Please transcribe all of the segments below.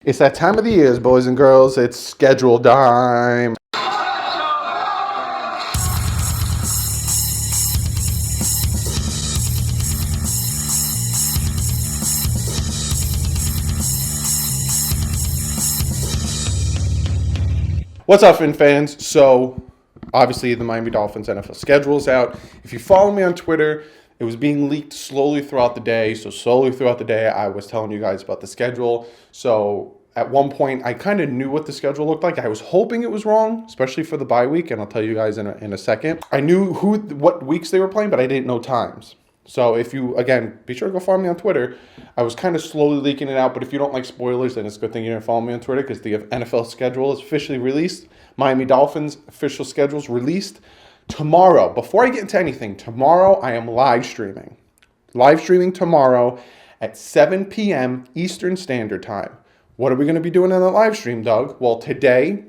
It's that time of the year, boys and girls. It's schedule time. What's up, Fin fans? So, obviously, the Miami Dolphins NFL schedule is out. If you follow me on Twitter, it was being leaked slowly throughout the day. So, slowly throughout the day, I was telling you guys about the schedule. So, at one point, I kind of knew what the schedule looked like. I was hoping it was wrong, especially for the bye week, and I'll tell you guys in a second. I knew what weeks they were playing, but I didn't know times. So if you, again, be sure to go follow me on Twitter. I was kind of slowly leaking it out, but if you don't like spoilers, then it's a good thing you didn't follow me on Twitter because the NFL schedule is officially released. Miami Dolphins official schedule is released tomorrow. Before I get into anything, tomorrow I am live streaming. Live streaming tomorrow at 7 p.m. Eastern Standard Time. What are we going to be doing in the live stream, Doug? Well, today,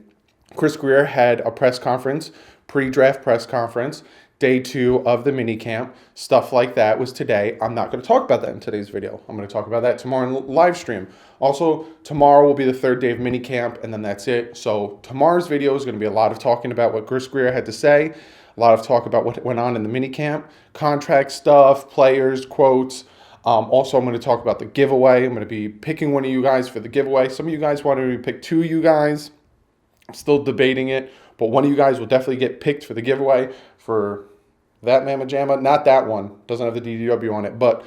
Chris Grier had a press conference, pre-draft press conference. Day 2 of the mini camp, stuff like that was today. I'm not going to talk about that in today's video. I'm going to talk about that tomorrow in live stream. Also, tomorrow will be the 3rd day of mini camp, and then that's it. So tomorrow's video is going to be a lot of talking about what Chris Grier had to say, a lot of talk about what went on in the mini camp, contract stuff, players, quotes. Also, I'm going to talk about the giveaway. I'm going to be picking one of you guys for the giveaway. Some of you guys wanted me to pick 2 of you guys. I'm still debating it, but one of you guys will definitely get picked for the giveaway for that Mamma Jamma. Not that one. Doesn't have the DDW on it, but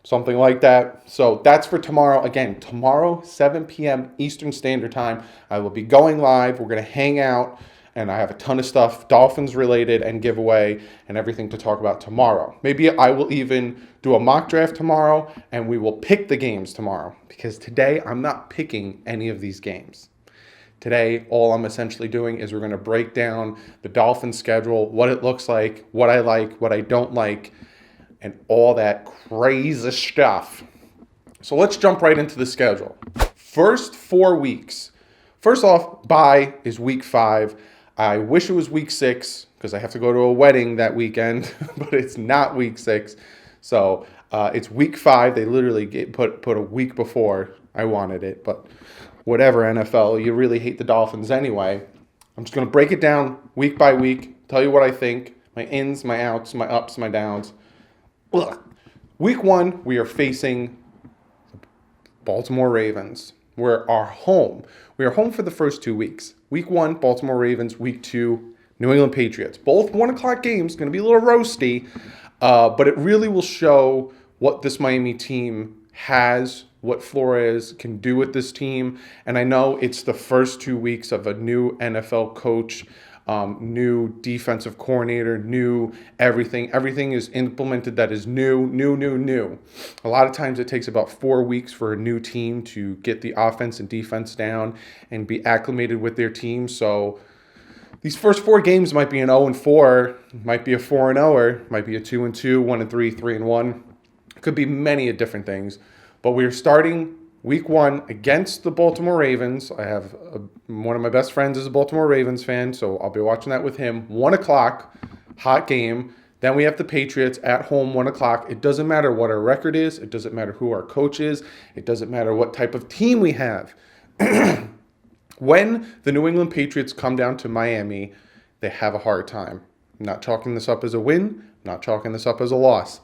something like that. So that's for tomorrow. Again, tomorrow, 7 p.m. Eastern Standard Time. I will be going live. We're going to hang out, and I have a ton of stuff, Dolphins related and giveaway and everything to talk about tomorrow. Maybe I will even do a mock draft tomorrow, and we will pick the games tomorrow because today I'm not picking any of these games. Today, all I'm essentially doing is we're going to break down the Dolphins schedule, what it looks like, what I don't like, and all that crazy stuff. So let's jump right into the schedule. First 4 weeks. First off, bye is week 5. I wish it was week 6 because I have to go to a wedding that weekend, but it's not week 6. So it's week 5. They literally put a week before I wanted it, but whatever, NFL, you really hate the Dolphins anyway. I'm just going to break it down week by week, tell you what I think, my ins, my outs, my ups, my downs. Ugh. Week 1, we are facing Baltimore Ravens. We're home. We are home for the first 2 weeks. Week 1, Baltimore Ravens. Week 2, New England Patriots. Both 1 o'clock games, going to be a little roasty, but it really will show what this Miami team has, what Flores can do with this team. And I know it's the first 2 weeks of a new NFL coach, new defensive coordinator, new everything. Everything is implemented that is new. A lot of times it takes about 4 weeks for a new team to get the offense and defense down and be acclimated with their team. So these first 4 games might be an 0-4, might be a 4-0, might be a 2-2, 1-3, 3-1. It could be many different things. But we are starting week 1 against the Baltimore Ravens. I have one of my best friends is a Baltimore Ravens fan, so I'll be watching that with him. 1 o'clock, hot game. Then we have the Patriots at home, 1 o'clock. It doesn't matter what our record is. It doesn't matter who our coach is. It doesn't matter what type of team we have. When the New England Patriots come down to Miami, they have a hard time. I'm not chalking this up as a win. I'm not chalking this up as a loss.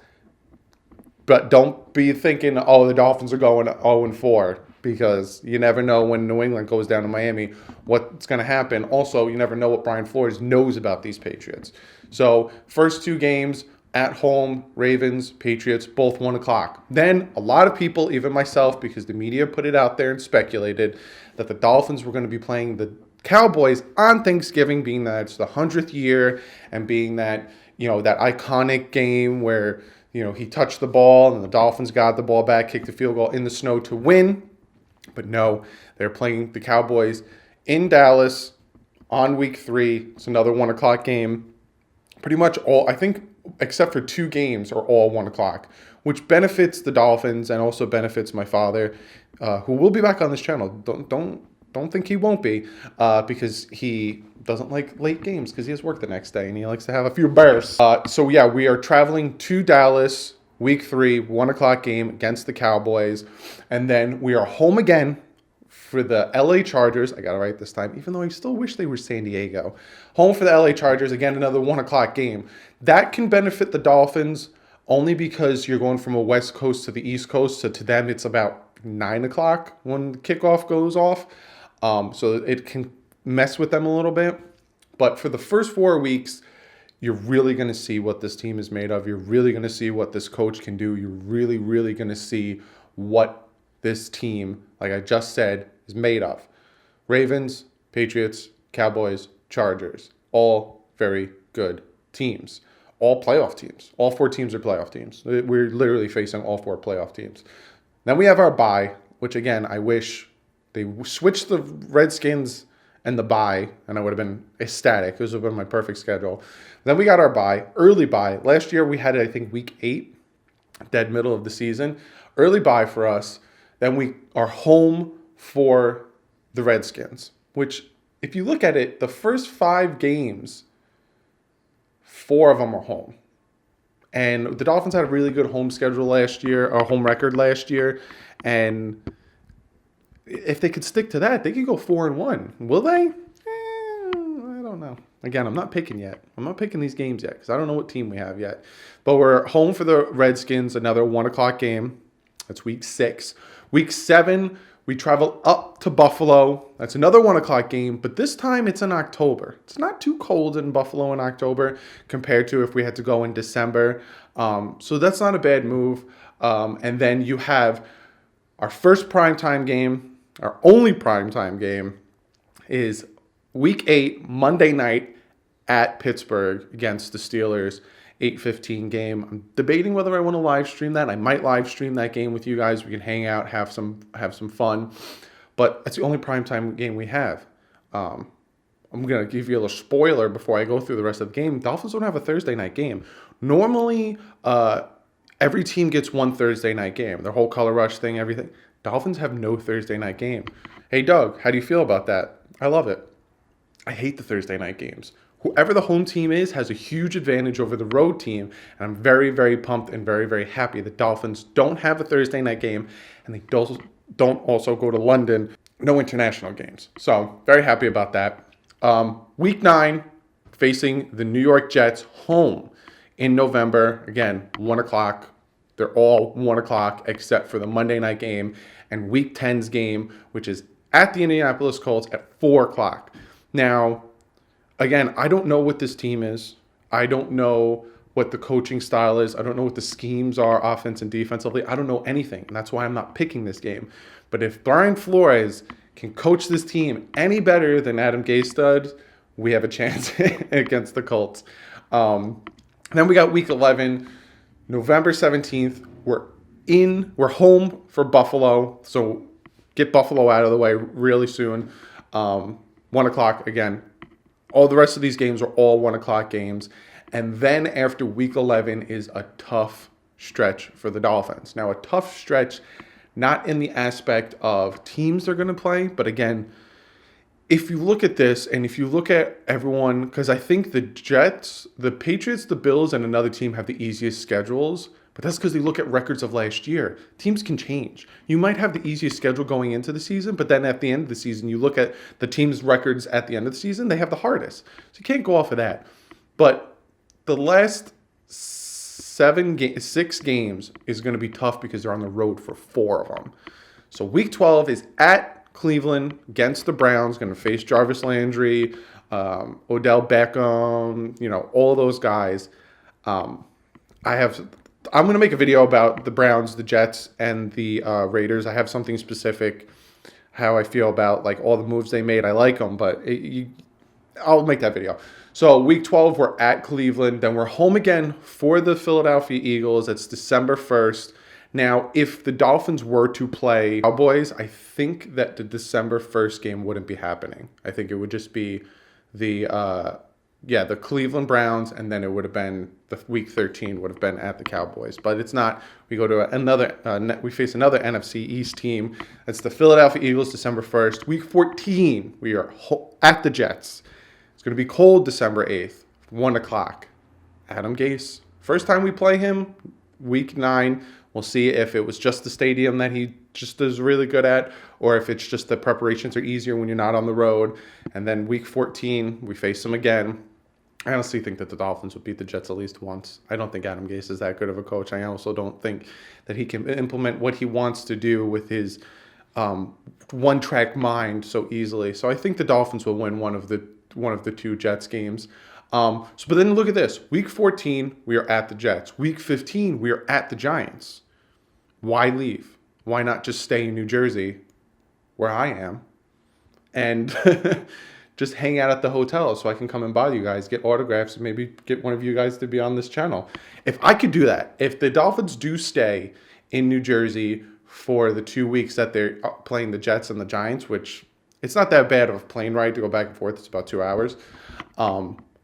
But don't be thinking, oh, the Dolphins are going 0-4 because you never know when New England goes down to Miami what's going to happen. Also, you never know what Brian Flores knows about these Patriots. So first 2 games at home, Ravens, Patriots, both 1 o'clock. Then a lot of people, even myself, because the media put it out there and speculated that the Dolphins were going to be playing the Cowboys on Thanksgiving, being that it's the 100th year and being that, that iconic game where he touched the ball and the Dolphins got the ball back, kicked the field goal in the snow to win. But no, they're playing the Cowboys in Dallas on week 3. It's another 1 o'clock game. Pretty much all, I think, except for 2 games, are all 1 o'clock, which benefits the Dolphins and also benefits my father, who will be back on this channel. Don't think he won't be, because he doesn't like late games because he has work the next day and he likes to have a few beers. So yeah, we are traveling to Dallas, week 3, 1 o'clock game against the Cowboys. And then we are home again for the LA Chargers. I got it right this time, even though I still wish they were San Diego. Home for the LA Chargers. Again, another 1 o'clock game. That can benefit the Dolphins only because you're going from a West Coast to the East Coast. So to them, it's about 9 o'clock when kickoff goes off. So it can mess with them a little bit. But for the first 4 weeks, you're really going to see what this team is made of. You're really going to see what this coach can do. You're really, really going to see what this team, like I just said, is made of. Ravens, Patriots, Cowboys, Chargers, all very good teams. All playoff teams. All 4 teams are playoff teams. We're literally facing all 4 playoff teams. Then we have our bye, which again, I wish they switched the Redskins and the bye, and I would have been ecstatic. This would have been my perfect schedule. Then we got our bye, early bye. Last year we had it, I think, week 8, dead middle of the season. Early bye for us. Then we are home for the Redskins, which if you look at it, the first 5 games, 4 of them are home. And the Dolphins had a really good home schedule last year, or home record last year. And if they could stick to that, they could go 4-1. Will they? I don't know. Again, I'm not picking yet. I'm not picking these games yet because I don't know what team we have yet. But we're home for the Redskins, another 1 o'clock game. That's week 6. Week 7, we travel up to Buffalo. That's another 1 o'clock game, but this time it's in October. It's not too cold in Buffalo in October compared to if we had to go in December. So that's not a bad move. And then you have our first primetime game, our only primetime game is week 8, Monday night at Pittsburgh against the Steelers. 8:15 game. I'm debating whether I want to live stream that. I might live stream that game with you guys. We can hang out, have some fun. But that's the only primetime game we have. I'm going to give you a little spoiler before I go through the rest of the game. Dolphins don't have a Thursday night game. Normally, every team gets one Thursday night game. Their whole color rush thing, everything. Dolphins have no Thursday night game. Hey, Doug, how do you feel about that? I love it. I hate the Thursday night games. Whoever the home team is has a huge advantage over the road team. And I'm very, very pumped and very, very happy the Dolphins don't have a Thursday night game. And they don't also go to London. No international games. So very happy about that. Week 9, facing the New York Jets home in November. Again, 1 o'clock. They're all 1 o'clock except for the Monday night game and Week 10's game, which is at the Indianapolis Colts at 4 o'clock. Now, again, I don't know what this team is. I don't know what the coaching style is. I don't know what the schemes are offense and defensively. I don't know anything, and that's why I'm not picking this game. But if Brian Flores can coach this team any better than Adam Gase does, we have a chance against the Colts. Then we got Week 11, November 17th. We're home for Buffalo, so get Buffalo out of the way really soon. 1 o'clock again. All the rest of these games are all 1 o'clock games. And then after Week 11 is a tough stretch for the Dolphins. Now, a tough stretch, not in the aspect of teams they're going to play, but again, if you look at this and if you look at everyone, because I think the Jets, the Patriots, the Bills, and another team have the easiest schedules, but that's because they look at records of last year. Teams can change. You might have the easiest schedule going into the season, but then at the end of the season, you look at the team's records at the end of the season, they have the hardest. So you can't go off of that. But the last 6 games is going to be tough because they're on the road for 4 of them. So Week 12 is at Cleveland against the Browns, going to face Jarvis Landry, Odell Beckham, all those guys. I'm going to make a video about the Browns, the Jets, and the Raiders. I have something specific, how I feel about like all the moves they made. I like them, but I'll make that video. So Week 12, we're at Cleveland. Then we're home again for the Philadelphia Eagles. It's December 1st. Now, if the Dolphins were to play Cowboys, I think that the December 1st game wouldn't be happening. I think it would just be the Cleveland Browns, and then it would have been the Week 13 would have been at the Cowboys. But it's not. We go to we face another NFC East team. That's the Philadelphia Eagles, December 1st. Week 14, we are at the Jets. It's going to be cold December 8th, 1 o'clock. Adam Gase. First time we play him, Week 9. We'll see if it was just the stadium that he just is really good at, or if it's just the preparations are easier when you're not on the road. And then week 14, we face them again. I honestly think that the Dolphins would beat the Jets at least once. I don't think Adam Gase is that good of a coach. I also don't think that he can implement what he wants to do with his one-track mind so easily. So I think the Dolphins will win one of the two Jets games. But then look at this. Week 14, we are at the Jets. Week 15, we are at the Giants. Why leave? Why not just stay in New Jersey, where I am, and just hang out at the hotel so I can come and bother you guys, get autographs, and maybe get one of you guys to be on this channel. If I could do that, if the Dolphins do stay in New Jersey for the 2 weeks that they're playing the Jets and the Giants, which it's not that bad of a plane ride to go back and forth. It's about 2 hours.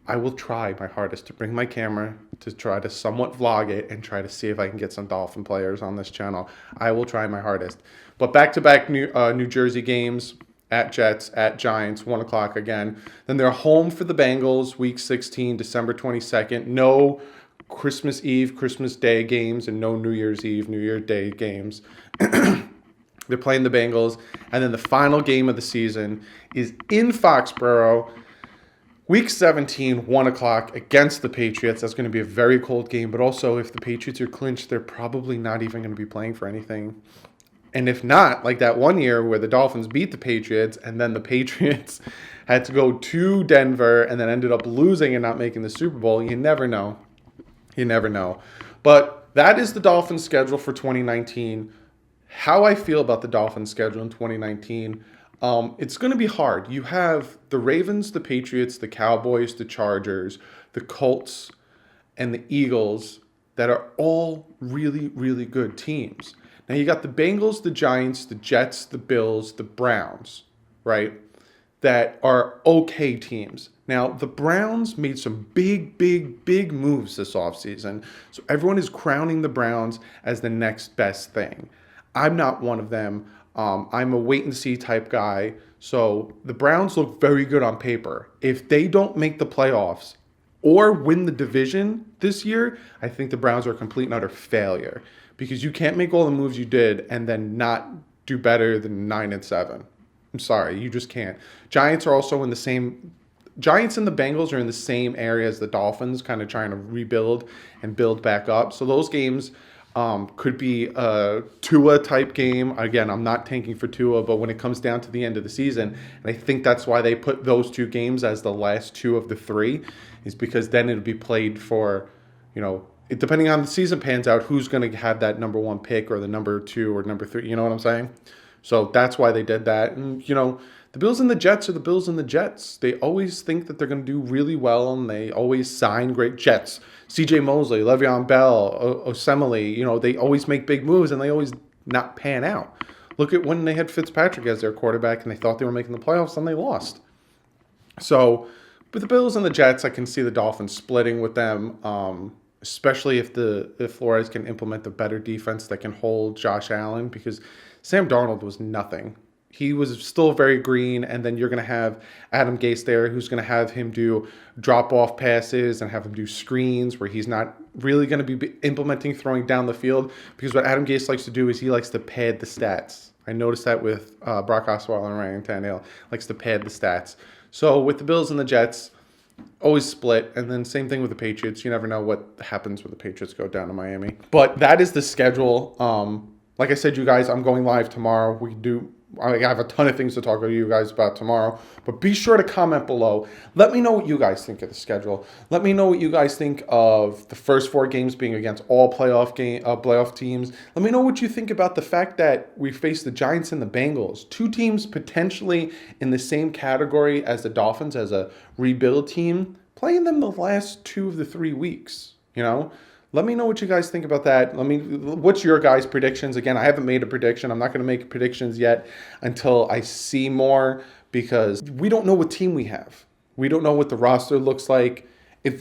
I will try my hardest to bring my camera to try to somewhat vlog it and try to see if I can get some Dolphin players on this channel. I will try my hardest. But back-to-back New Jersey games, at Jets, at Giants, 1 o'clock again. Then they're home for the Bengals, week 16, December 22nd. No Christmas Eve, Christmas Day games, and no New Year's Eve, New Year's Day games. They're playing the Bengals. And then the final game of the season is in Foxborough, week 17, 1 o'clock against the Patriots. That's going to be a very cold game. But also, if the Patriots are clinched, they're probably not even going to be playing for anything. And if not, like that one year where the Dolphins beat the Patriots and then the Patriots had to go to Denver and then ended up losing and not making the Super Bowl, you never know. You never know. But that is the Dolphins schedule for 2019. How I feel about the Dolphins schedule in 2019, it's going to be hard. You have the Ravens, the Patriots, the Cowboys, the Chargers, the Colts, and the Eagles that are all really, really good teams. Now, you got the Bengals, the Giants, the Jets, the Bills, the Browns, right, that are okay teams. Now, the Browns made some big, big, big moves this offseason, so everyone is crowning the Browns as the next best thing. I'm not one of them. I'm a wait-and-see type guy, so the Browns look very good on paper. If they don't make the playoffs or win the division this year, I think the Browns are a complete and utter failure. Because you can't make all the moves you did and then not do better than 9-7. I'm sorry, you just can't. Giants are also in the same. Giants and the Bengals are in the same area as the Dolphins, kind of trying to rebuild and build back up. So those games could be a Tua type game. Again, I'm not tanking for Tua, but when it comes down to the end of the season, and I think that's why they put those two games as the last two of the three, is because then it'll be played for, depending on the season pans out, who's going to have that number 1 pick or the number 2 or number 3. You know what I'm saying? So that's why they did that. And, the Bills and the Jets are the Bills and the Jets. They always think that they're going to do really well, and they always sign great Jets. C.J. Mosley, Le'Veon Bell, Osemele, they always make big moves, and they always not pan out. Look at when they had Fitzpatrick as their quarterback, and they thought they were making the playoffs, and they lost. So with the Bills and the Jets, I can see the Dolphins splitting with them, especially if Flores can implement the better defense that can hold Josh Allen, because Sam Darnold was nothing. He was still very green, and then you're going to have Adam Gase there, who's going to have him do drop-off passes and have him do screens where he's not really going to be implementing throwing down the field, because what Adam Gase likes to do is he likes to pad the stats. I noticed that with Brock Osweiler and Ryan Tannehill, likes to pad the stats. So with the Bills and the Jets, always split, and then same thing with the Patriots. You never know what happens when the Patriots go down to Miami. But that is the schedule. Like I said, you guys, I'm going live tomorrow. I have a ton of things to talk to you guys about tomorrow, but be sure to comment below. Let me know what you guys think of the schedule. Let me know what you guys think of the first 4 games being against all playoff teams. Let me know what you think about the fact that we face the Giants and the Bengals, 2 teams potentially in the same category as the Dolphins as a rebuild team, playing them the last 2 of the 3 weeks, Let me know what you guys think about that. What's your guys' predictions? Again, I haven't made a prediction. I'm not going to make predictions yet until I see more, because we don't know what team we have. We don't know what the roster looks like. If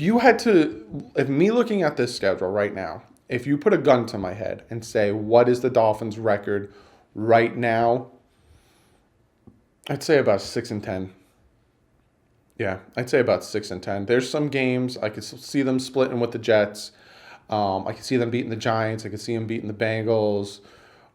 me looking at this schedule right now, if you put a gun to my head and say, what is the Dolphins' record right now? I'd say about 6-10. Yeah, I'd say about 6-10. There's some games I could see them splitting with the Jets. I can see them beating the Giants. I can see them beating the Bengals.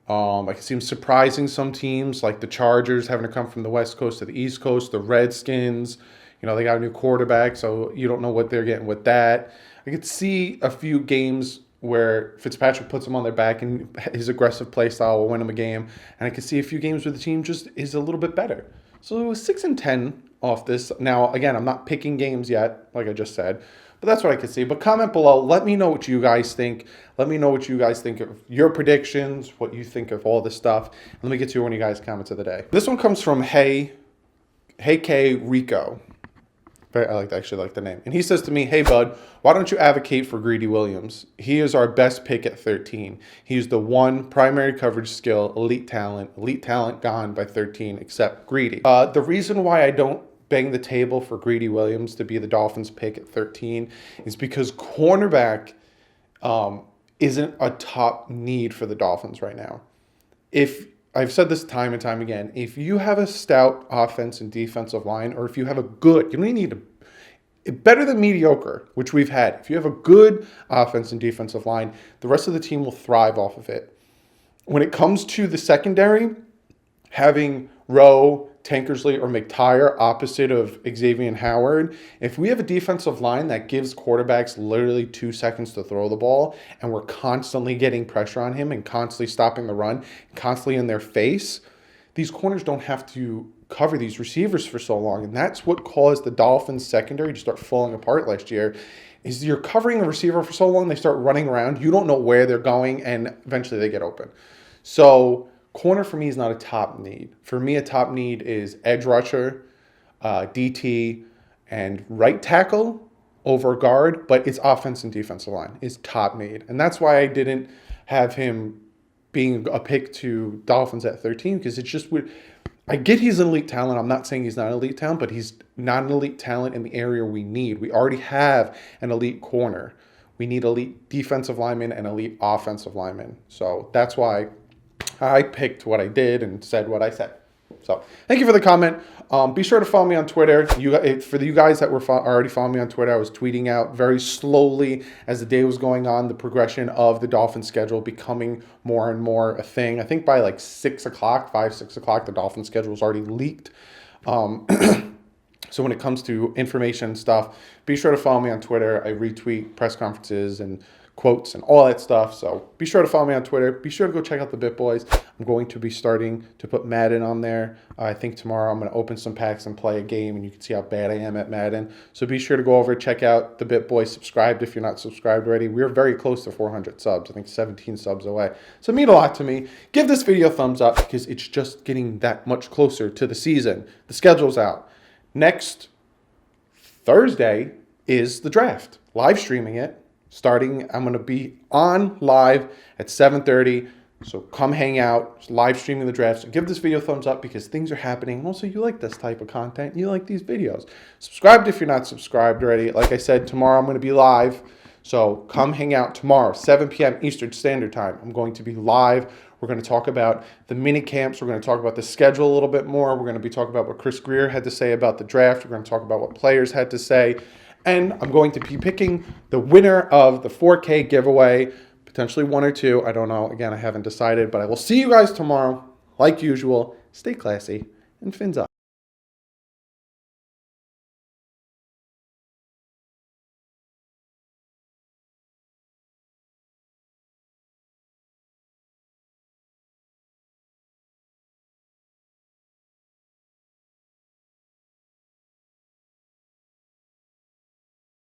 I can see him surprising some teams like the Chargers having to come from the West Coast to the East Coast, the Redskins. They got a new quarterback, so you don't know what they're getting with that. I could see a few games where Fitzpatrick puts them on their back and his aggressive play style will win them a game. And I could see a few games where the team just is a little bit better. So it was 6-10 off this. Now, again, I'm not picking games yet, like I just said. But that's what I could see. But comment below. Let me know what you guys think. Let me know what you guys think of your predictions, what you think of all this stuff. Let me get to one of you guys' comments of the day. This one comes from Hey K Rico. I actually like the name. And he says to me, "Hey, bud, why don't you advocate for Greedy Williams? He is our best pick at 13. He's the one primary coverage skill, elite talent gone by 13, except Greedy." The reason why I don't bang the table for Greedy Williams to be the Dolphins pick at 13 is because cornerback isn't a top need for the Dolphins right now. I've said this time and time again, if you have a stout offense and defensive line, or if you have you don't need better than mediocre, which we've had. If you have a good offense and defensive line, the rest of the team will thrive off of it. When it comes to the secondary, having Rowe, Tankersley, or McTire opposite of Xavier Howard, if we have a defensive line that gives quarterbacks literally 2 seconds to throw the ball, and we're constantly getting pressure on him and constantly stopping the run, constantly in their face, these corners don't have to cover these receivers for so long. And that's what caused the Dolphins secondary to start falling apart last year, is you're covering a receiver for so long, they start running around, you don't know where they're going, and eventually they get open. So corner for me is not a top need. For me, a top need is edge rusher, DT, and right tackle over guard, but it's offense and defensive line is top need. And that's why I didn't have him being a pick to Dolphins at 13, because it's just weird. I get he's an elite talent. I'm not saying he's not an elite talent, but he's not an elite talent in the area we need. We already have an elite corner. We need elite defensive linemen and elite offensive linemen. So that's why I picked what I did and said what I said. So thank you for the comment. Be sure to follow me on Twitter. For you guys that were already following me on Twitter, I was tweeting out very slowly as the day was going on the progression of the Dolphins schedule becoming more and more a thing. I think by like 6 o'clock, the Dolphins schedule was already leaked. So when it comes to information and stuff, be sure to follow me on Twitter. I retweet press conferences and quotes and all that stuff. So be sure to follow me on Twitter. Be sure to go check out the Bit Boys. I'm going to be starting to put Madden on there. I think tomorrow I'm going to open some packs and play a game, and you can see how bad I am at Madden. So be sure to go over, check out the Bit Boys. Subscribe if you're not subscribed already. We're very close to 400 subs. I think 17 subs away. So it means a lot to me. Give this video a thumbs up because it's just getting that much closer to the season. The schedule's out. Next Thursday is the draft. Live streaming it. I'm going to be on live at 7:30. So come hang out, live streaming the draft. So give this video a thumbs up because things are happening. Also, you like this type of content. You like these videos. Subscribe if you're not subscribed already. Like I said, tomorrow I'm going to be live. So come hang out tomorrow, 7 p.m. Eastern Standard Time. I'm going to be live. We're going to talk about the mini camps. We're going to talk about the schedule a little bit more. We're going to be talking about what Chris Greer had to say about the draft. We're going to talk about what players had to say. And I'm going to be picking the winner of the 4K giveaway, potentially 1 or 2. I don't know. Again, I haven't decided, but I will see you guys tomorrow. Like usual, stay classy and fins up.